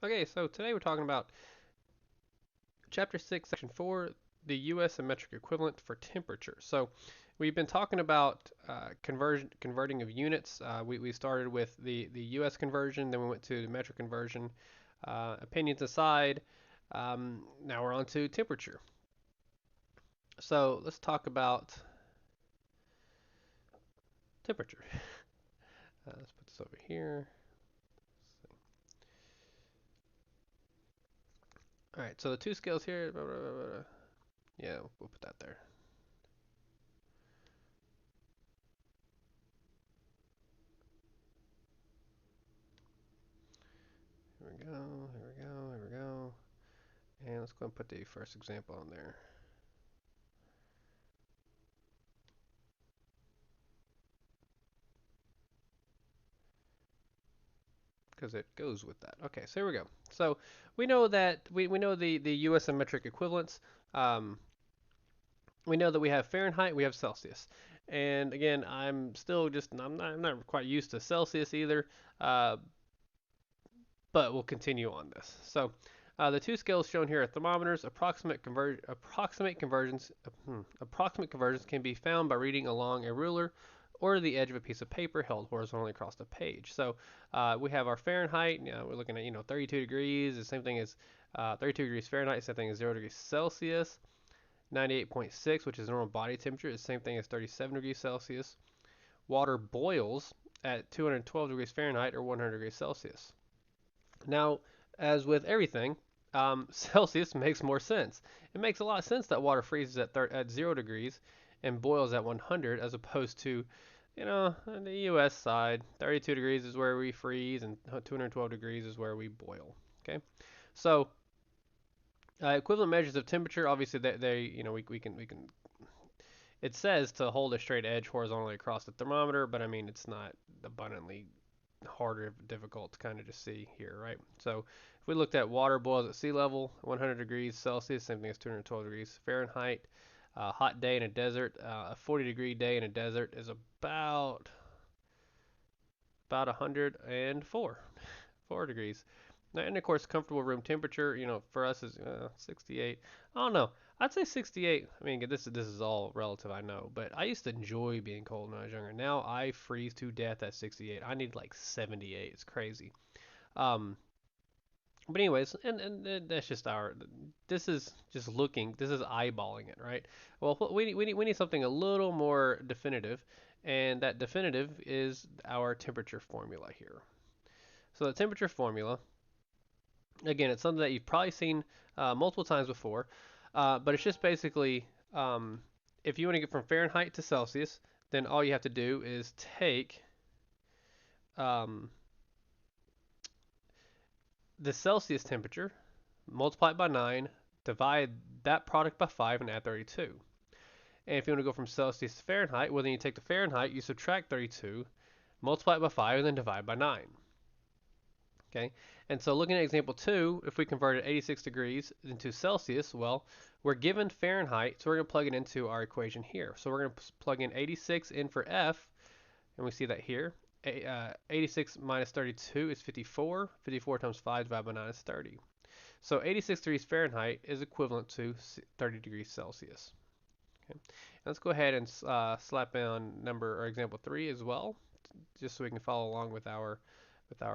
Okay, so today we're talking about Chapter 6, Section 4, the U.S. and metric equivalent for temperature. So we've been talking about converting of units. We started with the U.S. conversion, then we went to the metric conversion. Opinions aside, now we're on to temperature. So let's talk about temperature. Let's put this over here. All right, so the two scales here. Blah, blah, blah, blah. Yeah, we'll put that there. Here we go, here we go, here we go. And let's go and put the first example on there, because it goes with that. Okay, so here we go. So we know that we know the U.S. and metric equivalents. Um, we know that we have Fahrenheit, we have Celsius, and again, I'm not quite used to Celsius either, uh, but we'll continue on this. So the two scales shown here are thermometers. Approximate conversions can be found by reading along a ruler or the edge of a piece of paper held horizontally across the page. So we have our Fahrenheit. We're looking at 32 degrees. The same thing as 32 degrees Fahrenheit. Same thing as 0 degrees Celsius. 98.6, which is normal body temperature, is the same thing as 37 degrees Celsius. Water boils at 212 degrees Fahrenheit or 100 degrees Celsius. Now, as with everything, Celsius makes more sense. It makes a lot of sense that water freezes at 0 degrees and boils at 100 as opposed to, on the US side, 32 degrees is where we freeze and 212 degrees is where we boil. Okay, so equivalent measures of temperature, obviously we can. It says to hold a straight edge horizontally across the thermometer, but I mean it's not abundantly hard or difficult to kind of just see here, right? So if we looked at water boils at sea level, 100 degrees Celsius, same thing as 212 degrees Fahrenheit. Hot day in a desert, a 40-degree day in a desert is about 104 4 degrees. And of course, comfortable room temperature, for us is 68. I don't know. I'd say 68. I mean, this is all relative, I know, but I used to enjoy being cold when I was younger. Now I freeze to death at 68. I need like 78. It's crazy. Um, but anyways, and that's just our. This is just looking. This is eyeballing it, right? Well, we need something a little more definitive, and that definitive is our temperature formula here. So the temperature formula, again, it's something that you've probably seen multiple times before, but it's just basically if you want to get from Fahrenheit to Celsius, then all you have to do is take um, the Celsius temperature, multiply it by 9, divide that product by 5, and add 32. And if you want to go from Celsius to Fahrenheit, well, then you take the Fahrenheit, you subtract 32, multiply it by 5, and then divide by 9. Okay, and so looking at example 2, if we converted 86 degrees into Celsius, well, we're given Fahrenheit, so we're going to plug it into our equation here. So we're going to plug in 86 in for F, and we see that here. 86 minus 32 is 54. 54 times 5 divided by 9 is 30. So 86 degrees Fahrenheit is equivalent to 30 degrees Celsius. Okay. Let's go ahead and slap in number or example 3 as well, just so we can follow along with our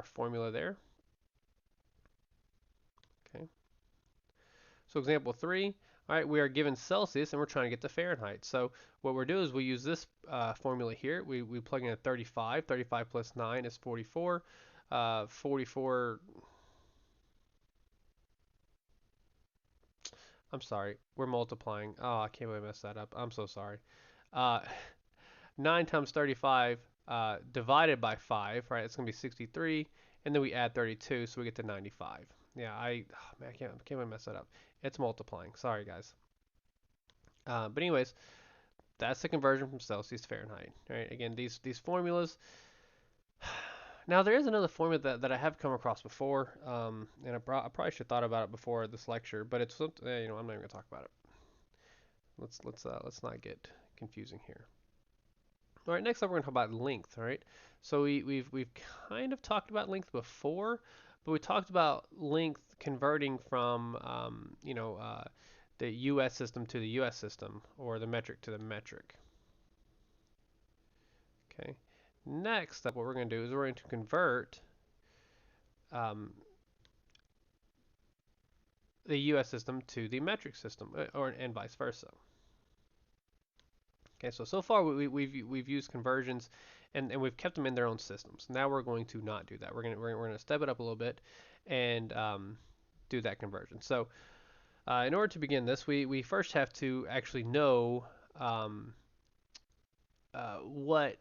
formula there. Okay. So example 3, all right, we are given Celsius and we're trying to get to Fahrenheit. So what we're doing is we use this formula here. We plug in a 35. 35 plus 9 is 44. 44, I'm sorry, we're multiplying. Oh, I can't believe I messed that up. I'm so sorry. Uh, 9 times 35 divided by 5, right? It's going to be 63. And then we add 32, so we get to 95. Yeah, man, I can't mess that up. It's multiplying. Sorry, guys. But anyways, that's the conversion from Celsius to Fahrenheit. Right? Again, these formulas. Now there is another formula that I have come across before, and I probably should have thought about it before this lecture, but it's something I'm not even gonna talk about it. Let's not get confusing here. All right, next up we're gonna talk about length. All right, so we've kind of talked about length before, but we talked about length converting from, the U.S. system to the U.S. system, or the metric to the metric. Okay. Next up, what we're going to do is we're going to convert um, the U.S. system to the metric system, and vice versa. Okay, so far we've used conversions, and we've kept them in their own systems. Now we're going to not do that. We're gonna step it up a little bit, and do that conversion. So in order to begin this, we first have to actually know um, what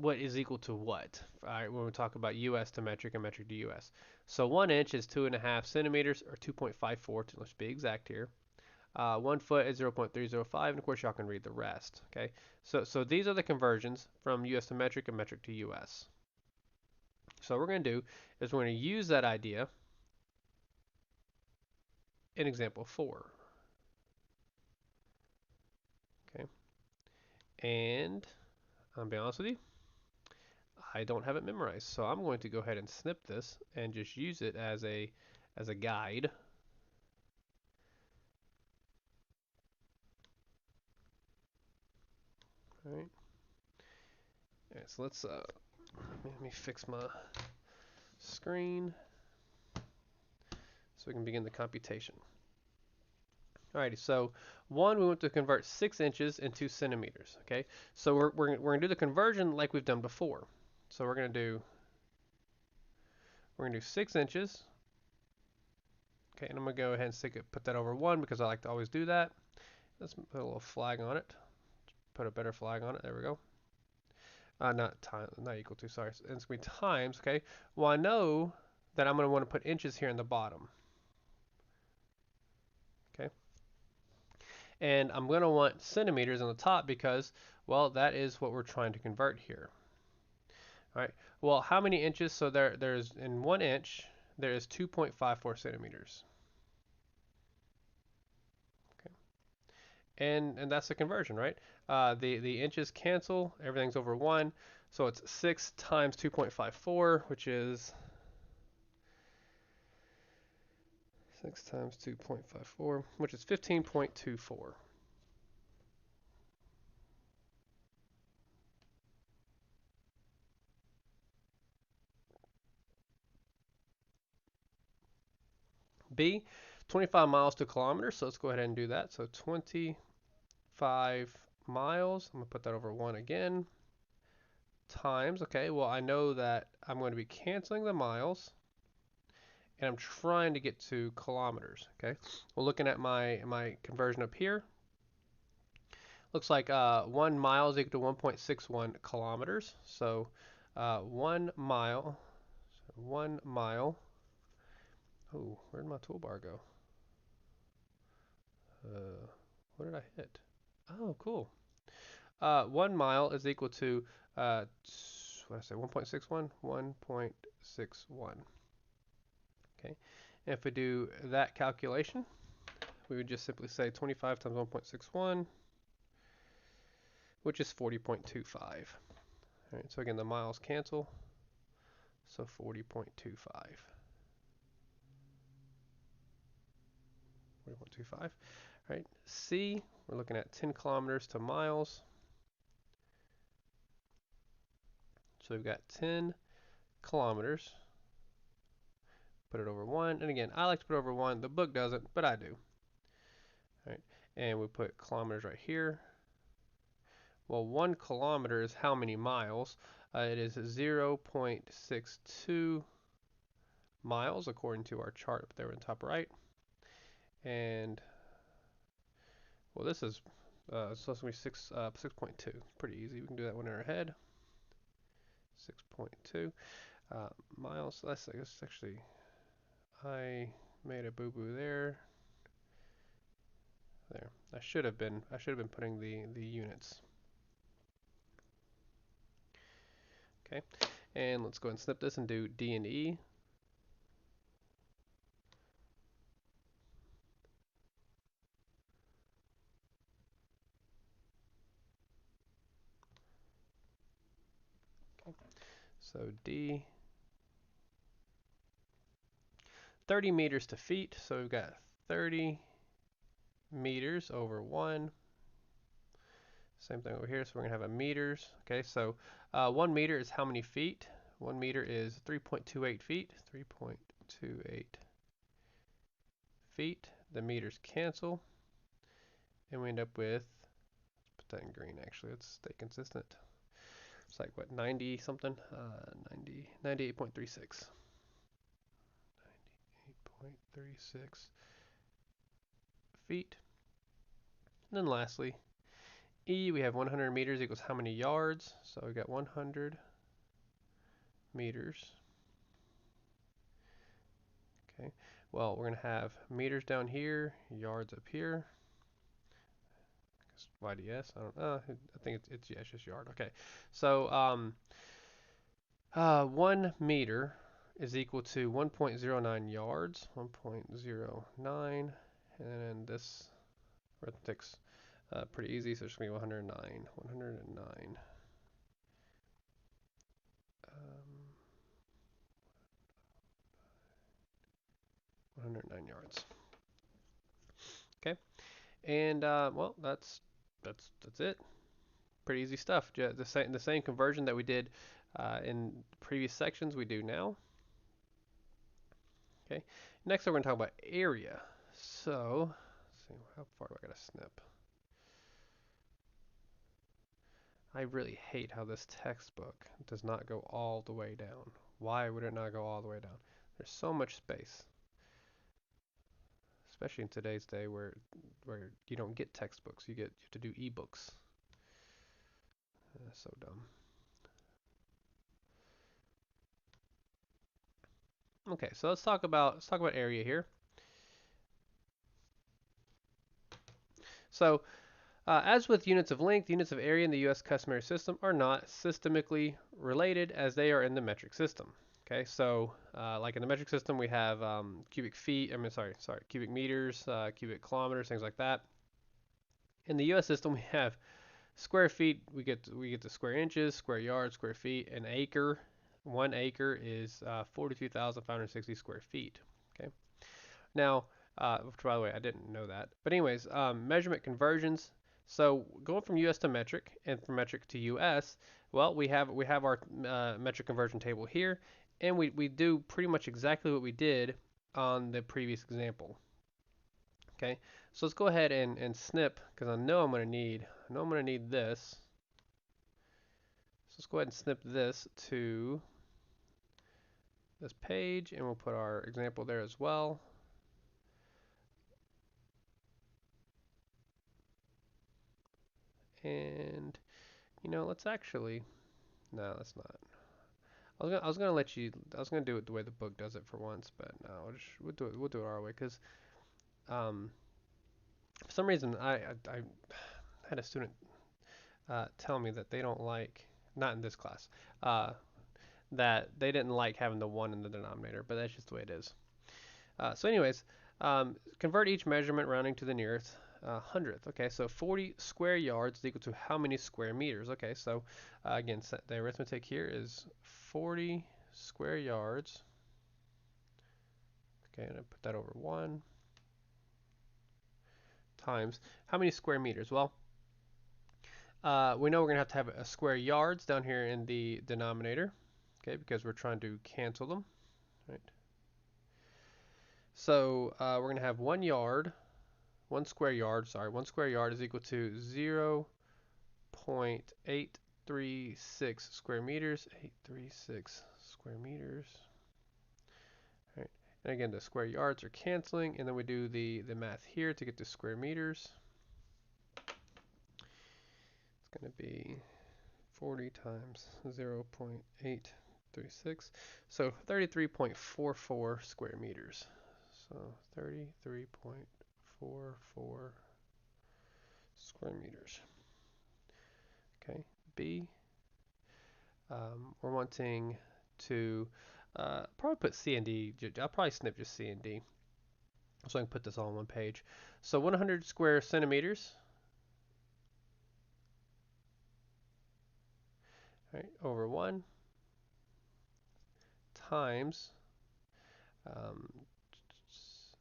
is equal to what. All right, when we talk about U.S. to metric and metric to U.S. So 1 inch is 2.5 centimeters, or 2.54, let's be exact here. 1 foot is 0.305, and of course y'all can read the rest. Okay, so these are the conversions from U.S. to metric and metric to U.S. So what we're going to do is we're going to use that idea in example 4. Okay, and I'll be honest with you, I don't have it memorized, so I'm going to go ahead and snip this and just use it as a guide. All right. All right, so let me fix my screen so we can begin the computation. Alrighty, so we want to convert 6 inches into centimeters. Okay, so we're going to do the conversion like we've done before. So we're going to do 6 inches. Okay, and I'm going to go ahead and put that over 1 because I like to always do that. Let's put a little flag on it. Put a better flag on it. There we go. Not equal to, sorry. It's going to be times, okay? Well, I know that I'm going to want to put inches here in the bottom. Okay? And I'm going to want centimeters on the top because, well, that is what we're trying to convert here. All right. Well, how many inches? So there's in 1 inch, there is 2.54 centimeters. Okay. And that's the conversion, right? The inches cancel, everything's over 1. So it's 6 times 2.54, which is 6 times 2.54, which is 15.24. B, 25 miles to kilometers. So let's go ahead and do that. So 25 miles. I'm going to put that over 1 again. Times, okay, well, I know that I'm going to be canceling the miles, and I'm trying to get to kilometers, okay? Well, looking at my conversion up here, looks like 1 mile is equal to 1.61 kilometers. So 1 mile, oh, where'd my toolbar go? What did I hit? Oh, cool. 1 mile is equal to, what did I say, 1.61? 1.61. Okay, and if we do that calculation, we would just simply say 25 times 1.61, which is 40.25. All right, so again, the miles cancel, so 40.25. 40.25. All right, C, we're looking at 10 kilometers to miles. So we've got 10 kilometers. Put it over 1. And again, I like to put over 1. The book doesn't, but I do. All right, and we put kilometers right here. Well, 1 kilometer is how many miles? It is 0.62 miles according to our chart up there in the top right. And well, this is so it's going to be 6.2. Pretty easy. We can do that one in our head. 6.2 miles. That's actually, I made a boo-boo there. There. I should have been putting the units. Okay. And let's go ahead and snip this and do D and E. Okay. So D 30 meters to feet. So we've got 30 meters over 1. Same thing over here. So we're going to have a meters. Okay, so 1 meter is how many feet? 1 meter is 3.28 feet. 3.28 feet. The meters cancel. And we end up with, put that in green actually, let's stay consistent. It's like what, 90 something? 98.36. 98.36 feet. And then lastly, E, we have 100 meters equals how many yards? So we got 100 meters. Okay, well, we're going to have meters down here, yards up here. YDS, I don't know. I think it's yeah, it's just yard. Okay, so 1 meter is equal to 1.09 yards. 1.09, and then this arithmetic's pretty easy, so it's going to be 109. 109. 109 yards. Okay, and well, that's it. Pretty easy stuff. The same conversion that we did in previous sections we do now. Okay. Next, we're going to talk about area. So, let's see, how far do I got to snip? I really hate how this textbook does not go all the way down. Why would it not go all the way down? There's so much space, especially in today's day where you don't get textbooks, you have to do ebooks. So dumb. Okay, so let's talk about area here. So as with units of length, units of area in the U.S. customary system are not systemically related as they are in the metric system. Okay, so like in the metric system, we have cubic feet. I mean, sorry, cubic meters, cubic kilometers, things like that. In the U.S. system, we have square feet. We get the square inches, square yards, square feet, an acre. 1 acre is 42,560 square feet. Okay. Now, which by the way, I didn't know that. But anyways, measurement conversions. So going from US to metric and from metric to US, well, we have our metric conversion table here, and we do pretty much exactly what we did on the previous example. Okay, so let's go ahead and snip because I know I'm going to need this. So let's go ahead and snip this to this page, and we'll put our example there as well. And let's actually, no, let's not. I was gonna do it the way the book does it for once, but no, we'll do it our way because for some reason I had a student tell me that they don't like, not in this class, that they didn't like having the 1 in the denominator, but that's just the way it is. So anyways, convert each measurement rounding to the nearest hundredth. Okay, so 40 square yards is equal to how many square meters? Okay, so again, the arithmetic here is 40 square yards. Okay, and I put that over 1 times how many square meters? Well, we know we're going to have a square yards down here in the denominator, okay, because we're trying to cancel them, right? So we're going to have 1 yard, 1 square yard, sorry, 1 square yard is equal to 0.836 square meters, 836 square meters. All right. And again, the square yards are canceling, and then we do the math here to get to square meters. It's going to be 40 times 0.836, so 33.44 square meters. So 33.44 square meters. Okay, B. We're wanting to probably put C and D. I'll probably snip just C and D, so I can put this all on one page. So 100 square centimeters, right, over 1 times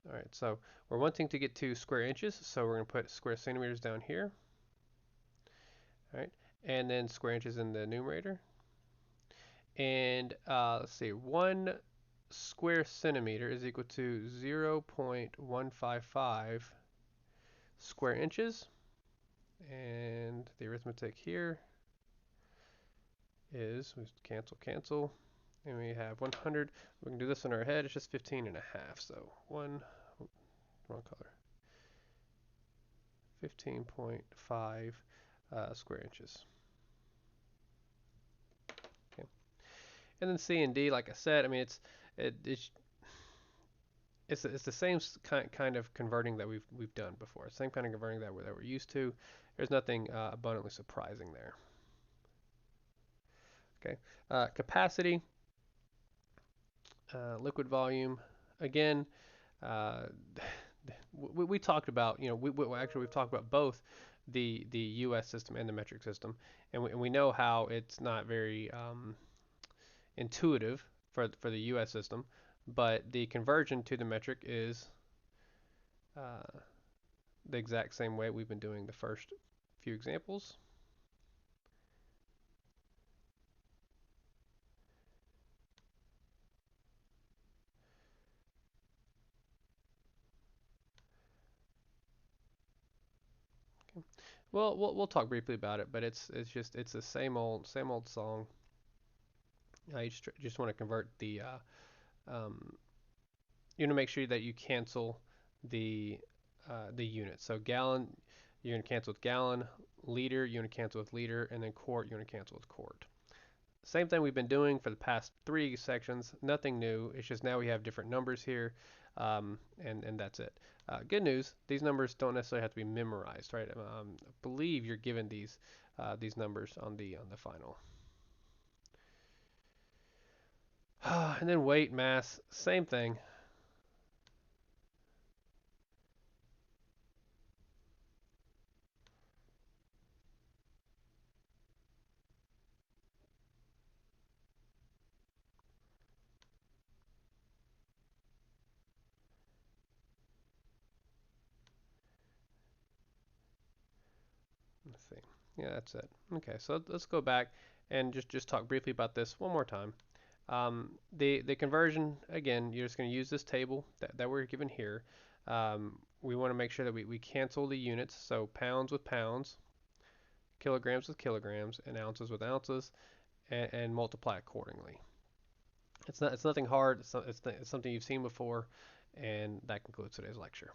All right, so we're wanting to get to square inches, so we're going to put square centimeters down here. All right, and then square inches in the numerator. And let's see, 1 square centimeter is equal to 0.155 square inches. And the arithmetic here is, we cancel, cancel, and we have 100. We can do this in our head, it's just 15 and a half. So wrong color, 15.5 square inches. Okay. And then C and D, like I said, I mean, it, it's it's the same kind of converting that we've done before. Same kind of converting that we're used to. There's nothing abundantly surprising there. Okay, capacity, liquid volume. Again, uh, we talked about, actually we've talked about both the U.S. system and the metric system, and we know how it's not very intuitive for the U.S. system, but the conversion to the metric is uh, the exact same way we've been doing the first few examples. Okay. Well, we'll talk briefly about it, but it's the same old song. You just want to convert um, you want to make sure that you cancel the the units. So gallon, you're going to cancel with gallon. Liter, you're going to cancel with liter, and then quart, you're going to cancel with quart. Same thing we've been doing for the past 3 sections. Nothing new. It's just now we have different numbers here, and that's it. Good news: these numbers don't necessarily have to be memorized, right? I believe you're given these numbers on the final. And then weight, mass, same thing. Let's see. Yeah, that's it. Okay, so let's go back and just talk briefly about this one more time. The conversion, again, you're just going to use this table that we're given here. We want to make sure that we cancel the units, so pounds with pounds, kilograms with kilograms, and ounces with ounces, and multiply accordingly. It's nothing hard. It's something you've seen before, and that concludes today's lecture.